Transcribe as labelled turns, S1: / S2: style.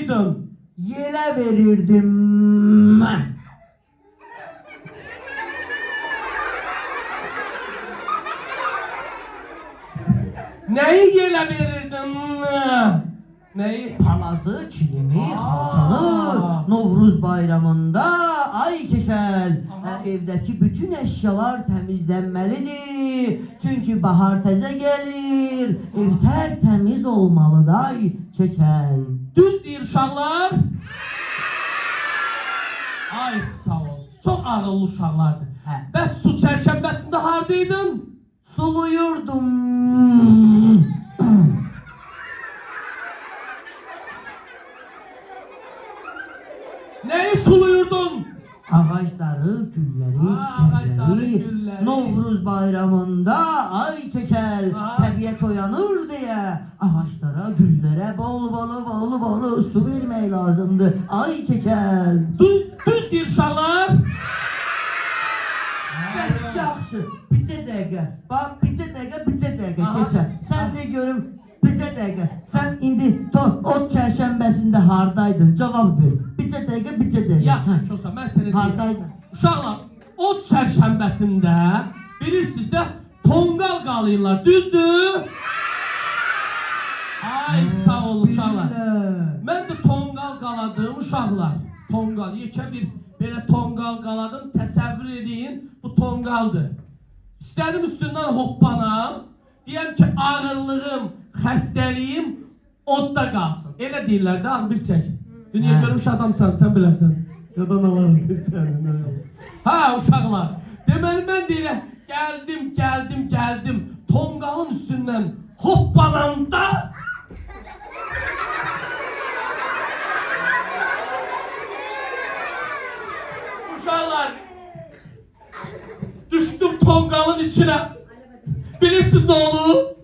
S1: hardaydın?
S2: Yelə verirdim.
S1: Neyi yelə verirdin? Neyi?
S2: Palazı, kilimi, xalçanı Novruz bayramında ay keçəl. Evdəki bütün əşyalar təmizlənməlidir. Çünki bahar təzə gəlir. Ev tərtəmiz olmalıdır ay keçəl.
S1: Düz deyir uşaqlar. Ay sağ ol. Çox ağıllı uşaqlardır. Bəs su çərşənbəsində hardaydın?
S2: Suluyurdum.
S1: Neyi suluyurdun?
S2: Ağaçları, gülləri, çiçəkləri Novruz bayramında ay keçəl. Təbiət oyanır deyə ağaçlara, güllərə bol su vermək lazımdır ay keçəl.
S1: Düz deyir uşaqlar.
S2: Bəs yaxşı, bircə dəqiqə. Bax, bircə dəqiqə keçəl. Sən de görüm, bircə dəqiqə. Sən indi ot çərşənbəsində hardaydın? Cavab ver. Bircə dəqiqə.
S1: Yaxşı, Kosa, mən sənə deyim.
S2: Hardaydın?
S1: Uşaqlar, ot çərşənbəsində bilirsiniz də tonqal qalıyırlar, düzdür? Ay, sağ ol uşaqlar. Mən də tonqal qaladım uşaqlar. Tonqal, yekə bir belə tonqal qaladım, təsəvvür edin, bu tonqaldır. İstədim üstündən hoppanam, deyəm ki, ağırlığım, xəstəliyim odda qalsın. Elə deyirlər də, bir çək. Dünya görmüş adamsan, sən bilərsən. Yadan alarım sən. Ha uşaqlar, deməli mən deyirəm, gəldim, tonqalın üstündən hoppananda uşaqlar, düşdüm tonqalın içine. Bilirsiniz ne olur?